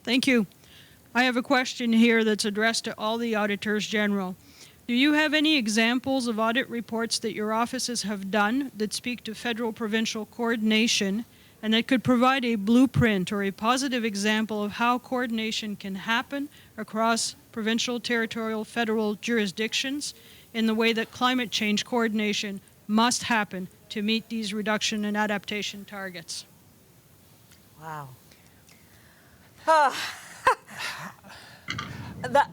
Thank you. I have a question here that's addressed to all the auditors general. Do you have any examples of audit reports that your offices have done that speak to federal-provincial coordination and that could provide a blueprint or a positive example of how coordination can happen across provincial, territorial, federal jurisdictions in the way that climate change coordination must happen to meet these reduction and adaptation targets? Wow.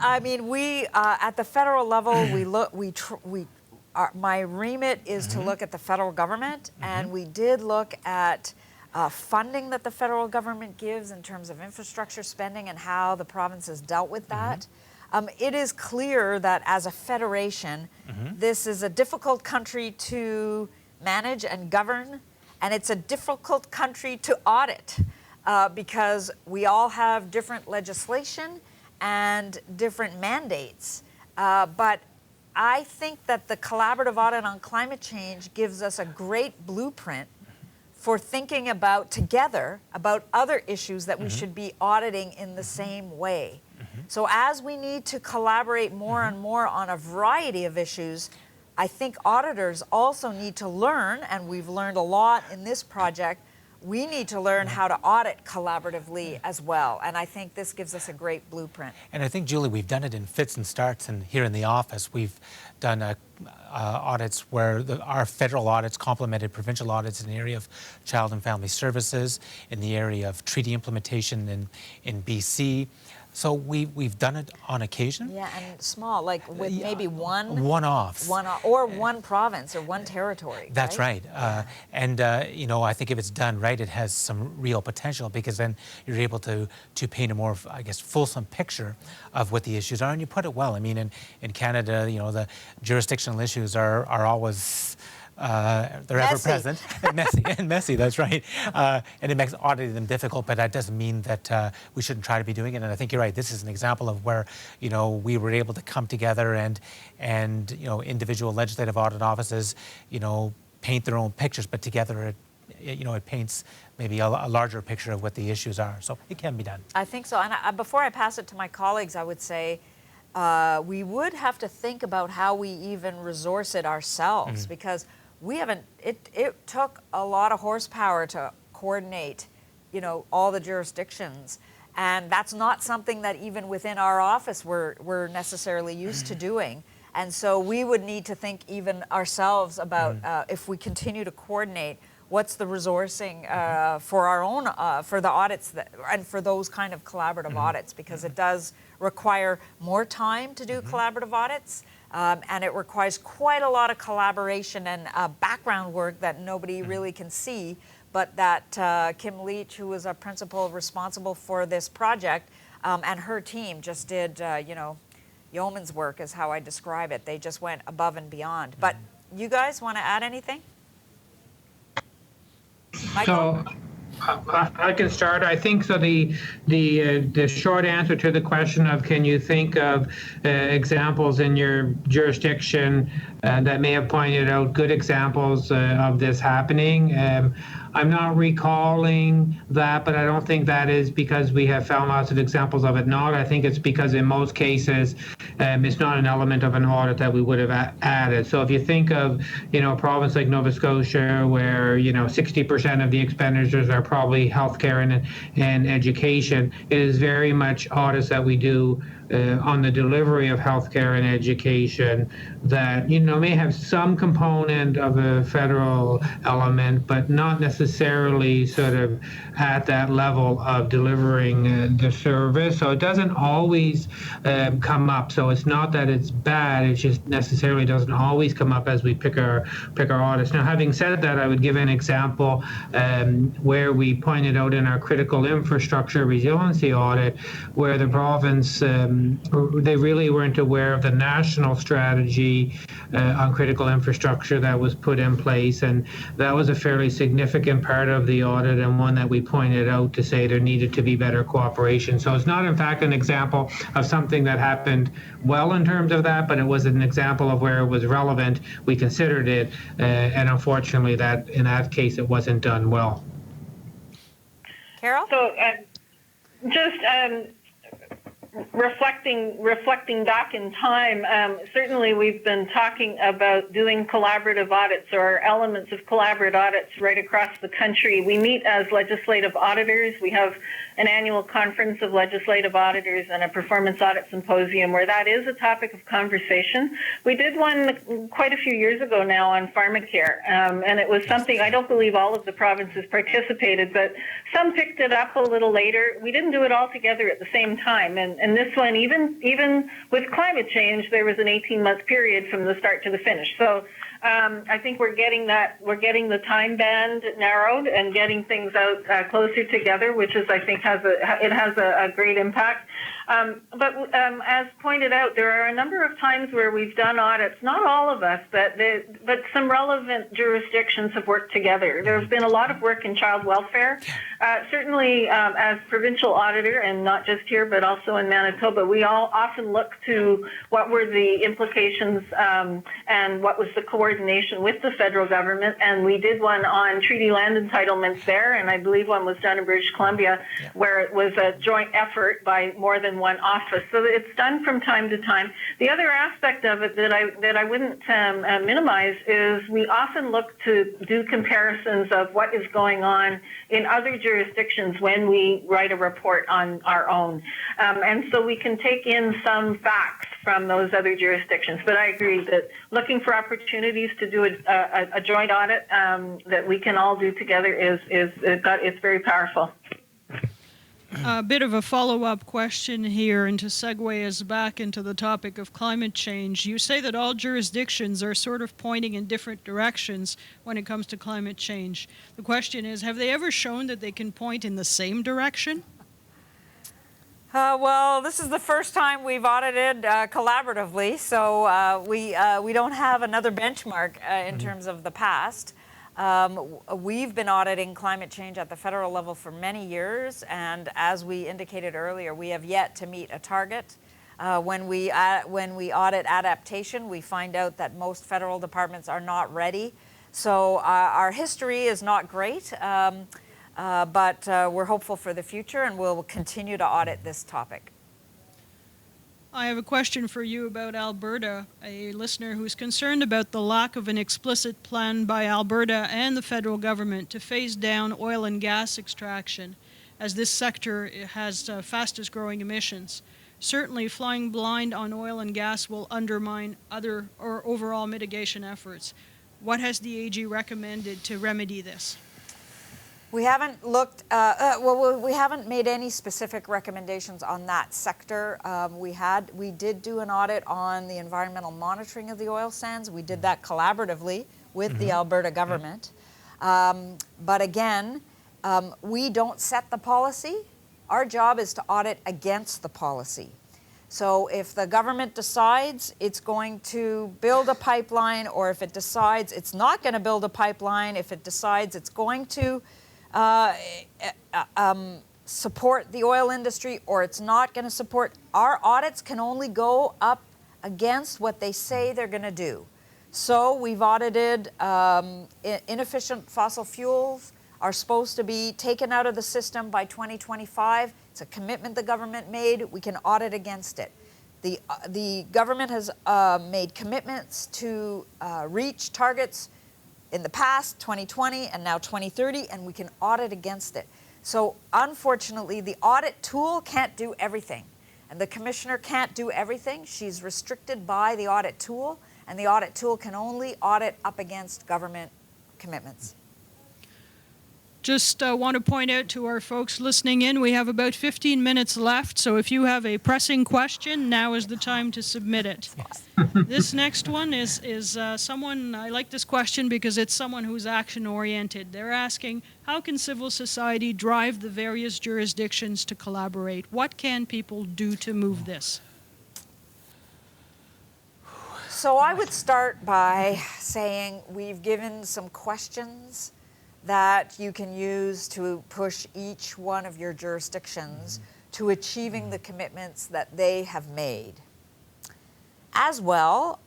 I mean, we at the federal level, my remit is to look at the federal government, and we did look at funding that the federal government gives in terms of infrastructure spending and how the provinces dealt with that. It is clear that as a federation, this is a difficult country to manage and govern, and it's a difficult country to audit because we all have different legislation and different mandates. But I think that the collaborative audit on climate change gives us a great blueprint for thinking about together about other issues that we should be auditing in the same way. So as we need to collaborate more and more on a variety of issues, I think auditors also need to learn, and we've learned a lot in this project, we need to learn how to audit collaboratively as well. And I think this gives us a great blueprint. And I think, Julie, we've done it in fits and starts, and here in the office, we've done audits where our federal audits complemented provincial audits in the area of child and family services, in the area of treaty implementation in BC. So we've done it on occasion. Yeah, and small, like with maybe one-offs. Or one province or one territory. That's right. And you know, I think if it's done right, it has some real potential, because then you're able to paint a more, I guess, fulsome picture of what the issues are, and you put it well. I mean, in Canada, you know, the jurisdictional issues are always they're ever present and messy. That's right, and it makes auditing them difficult. But that doesn't mean that we shouldn't try to be doing it. And I think you're right. This is an example of where, you know, we were able to come together and you know, individual legislative audit offices, you know, paint their own pictures, but together you know, it paints maybe a larger picture of what the issues are. So it can be done. I think so. And before I pass it to my colleagues, I would say we would have to think about how we even resource it ourselves, because we haven't, it took a lot of horsepower to coordinate, you know, all the jurisdictions. And that's not something that even within our office we're necessarily used to doing. And so we would need to think even ourselves about if we continue to coordinate, what's the resourcing for our own, for the audits and for those kind of collaborative audits, because it does require more time to do collaborative audits. And it requires quite a lot of collaboration and background work that nobody really can see, but that Kim Leach, who was a principal responsible for this project, and her team just did, you know, yeoman's work is how I describe it. They just went above and beyond. But you guys want to add anything? Michael? So I can start. I think so. The short answer to the question of can you think of examples in your jurisdiction that may have pointed out good examples of this happening. I'm not recalling that, but I don't think that is because we have found lots of examples of it not. I think it's because in most cases it's not an element of an audit that we would have added. So if you think of, you know, a province like Nova Scotia where, you know, 60% of the expenditures are probably healthcare and education, it is very much audits that we do on the delivery of healthcare and education that, you know, may have some component of a federal element, but not necessarily sort of at that level of delivering the service. So it doesn't always come up. So it's not that it's bad, it just necessarily doesn't always come up as we pick our audits. Now, having said that, I would give an example where we pointed out in our critical infrastructure resiliency audit where the province they really weren't aware of the national strategy on critical infrastructure that was put in place, and that was a fairly significant part of the audit and one that we pointed out to say there needed to be better cooperation. So it's not in fact an example of something that happened well in terms of that, but it was an example of where it was relevant. We considered it, and unfortunately that in that case it wasn't done well. Carol? So Just reflecting back in time, certainly we've been talking about doing collaborative audits or elements of collaborative audits right across the country. We meet as legislative auditors. We have an annual conference of legislative auditors and a performance audit symposium where that is a topic of conversation. We did one quite a few years ago now on pharmacare, and it was something, I don't believe all of the provinces participated, but some picked it up a little later. We didn't do it all together at the same time, and this one, even with climate change, there was an 18-month period from the start to the finish. So I think we're getting the time band narrowed and getting things out closer together, which is, I think, has a great impact. But as pointed out, there are a number of times where we've done audits, not all of us, but some relevant jurisdictions have worked together. There's been a lot of work in child welfare. Certainly, as provincial auditor, and not just here, but also in Manitoba, we all often look to what were the implications and what was the coordination with the federal government. And we did one on treaty land entitlements there, and I believe one was done in British Columbia, where it was a joint effort by more than one office. So it's done from time to time. The other aspect of it that I wouldn't minimize is we often look to do comparisons of what is going on in other jurisdictions when we write a report on our own. And so we can take in some facts from those other jurisdictions. But I agree that looking for opportunities to do a joint audit that we can all do together it's very powerful. A bit of a follow-up question here, and to segue us back into the topic of climate change. You say that all jurisdictions are sort of pointing in different directions when it comes to climate change. The question is, have they ever shown that they can point in the same direction? Well, this is the first time we've audited collaboratively, so we don't have another benchmark in terms of the past. We've been auditing climate change at the federal level for many years, and as we indicated earlier, we have yet to meet a target. When we audit adaptation, we find out that most federal departments are not ready. So our history is not great, but we're hopeful for the future, and we'll continue to audit this topic. I have a question for you about Alberta, a listener who's concerned about the lack of an explicit plan by Alberta and the federal government to phase down oil and gas extraction, as this sector has fastest growing emissions. Certainly, flying blind on oil and gas will undermine other or overall mitigation efforts. What has the AG recommended to remedy this? We haven't looked, we haven't made any specific recommendations on that sector. We did do an audit on the environmental monitoring of the oil sands. We did that collaboratively with the Alberta government. But again, we don't set the policy. Our job is to audit against the policy. So if the government decides it's going to build a pipeline, or if it decides it's not going to build a pipeline, if it decides it's going to support the oil industry or it's not going to support, our audits can only go up against what they say they're going to do. So we've audited inefficient fossil fuels are supposed to be taken out of the system by 2025. It's a commitment the government made. We can audit against it. The government has made commitments to reach targets in the past, 2020 and now 2030, and we can audit against it. So unfortunately, the audit tool can't do everything, and the commissioner can't do everything. She's restricted by the audit tool, and the audit tool can only audit up against government commitments. Just want to point out to our folks listening in, we have about 15 minutes left, so if you have a pressing question, now is the time to submit it. This next one is someone, I like this question because it's someone who's action-oriented. They're asking, how can civil society drive the various jurisdictions to collaborate? What can people do to move this? So I would start by saying we've given some questions that you can use to push each one of your jurisdictions to achieving the commitments that they have made. As well,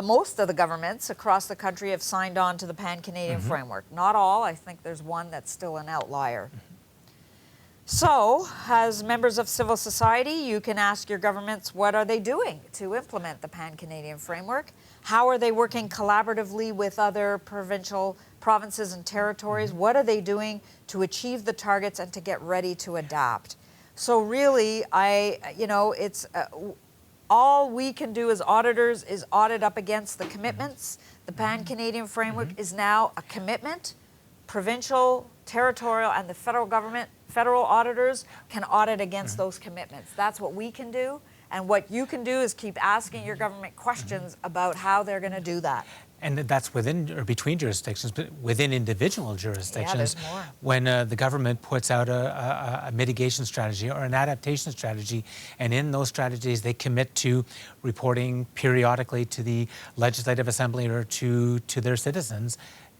most of the governments across the country have signed on to the Pan-Canadian Framework. Not all, I think there's one that's still an outlier. So, as members of civil society, you can ask your governments what are they doing to implement the Pan-Canadian framework? How are they working collaboratively with other provinces and territories? What are they doing to achieve the targets and to get ready to adapt? So really, it's all we can do as auditors is audit up against the commitments. The Pan-Canadian framework is now a commitment. Provincial, territorial, and the federal government, federal auditors can audit against those commitments. That's what we can do. And what you can do is keep asking your government questions about how they're going to do that. And that's within or between jurisdictions, but within individual jurisdictions, there's more. when the government puts out a mitigation strategy or an adaptation strategy, and in those strategies they commit to reporting periodically to the Legislative Assembly or to their citizens,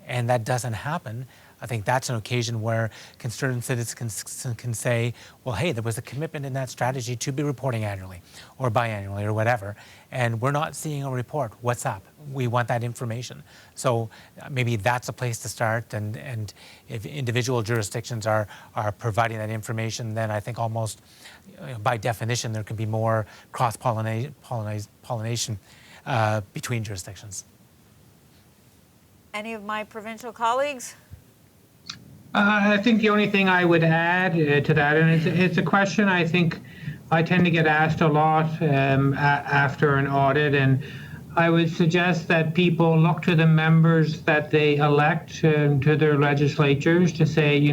and that doesn't happen, I think that's an occasion where concerned citizens can say, well, hey, there was a commitment in that strategy to be reporting annually or biannually or whatever, and we're not seeing a report. What's up? We want that information. So maybe that's a place to start, and if individual jurisdictions are providing that information, then I think almost by definition there can be more cross-pollination between jurisdictions. Any of my provincial colleagues? I think the only thing I would add to that, and it's a question I think I tend to get asked a lot after an audit, and I would suggest that people look to the members that they elect to their legislatures to say,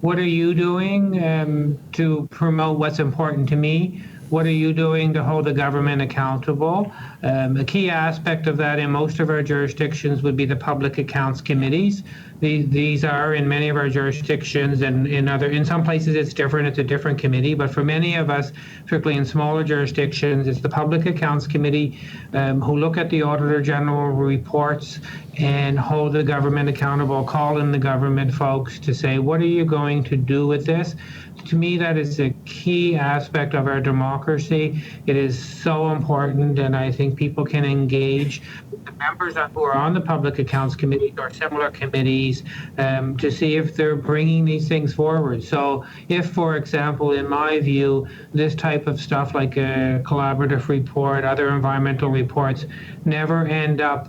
what are you doing to promote what's important to me? What are you doing to hold the government accountable? A key aspect of that in most of our jurisdictions would be the public accounts committees. These are in many of our jurisdictions, and in some places it's different, it's a different committee, but for many of us, particularly in smaller jurisdictions, it's the Public Accounts Committee who look at the Auditor General reports and hold the government accountable, call in the government folks to say, what are you going to do with this? To me, that is a key aspect of our democracy. It is so important, and I think people can engage the members who are on the Public Accounts Committee or similar committees to see if they're bringing these things forward. So if, for example, in my view, this type of stuff like a collaborative report, other environmental reports, never end up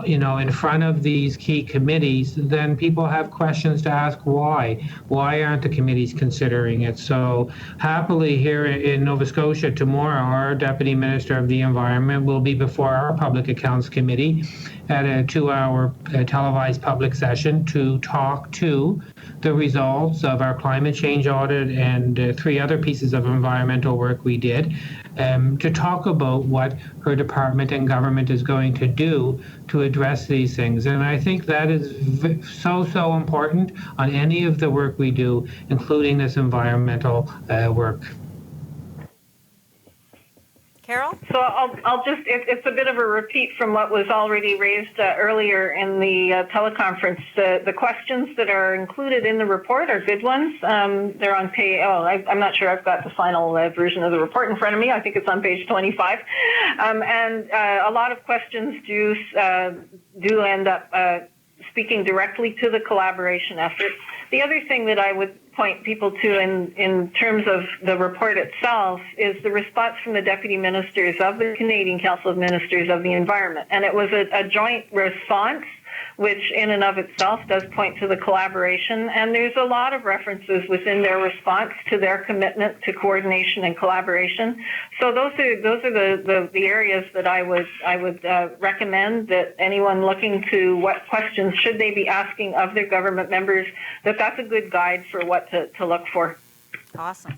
in front of these key committees, then people have questions to ask why. Why aren't the committees considering it? So happily here in Nova Scotia tomorrow, our Deputy Minister of the Environment will be before our Public Accounts Committee at a 2-hour televised public session to talk to the results of our climate change audit and 3 other pieces of environmental work we did, to talk about what her department and government is going to do to address these things. And I think that is so important on any of the work we do, including this environmental work. Carol? So I'll just, it's a bit of a repeat from what was already raised earlier in the teleconference. The questions that are included in the report are good ones. They're on page, I'm not sure I've got the final version of the report in front of me. I think it's on page 25. And a lot of questions do end up speaking directly to the collaboration effort. The other thing that I would point people to in terms of the report itself is the response from the deputy ministers of the Canadian Council of Ministers of the Environment. And it was a joint response, which in and of itself does point to the collaboration. And there's a lot of references within their response to their commitment to coordination and collaboration. So those are the areas that I would recommend that anyone looking to what questions should they be asking of their government members, that's a good guide for what to look for. Awesome.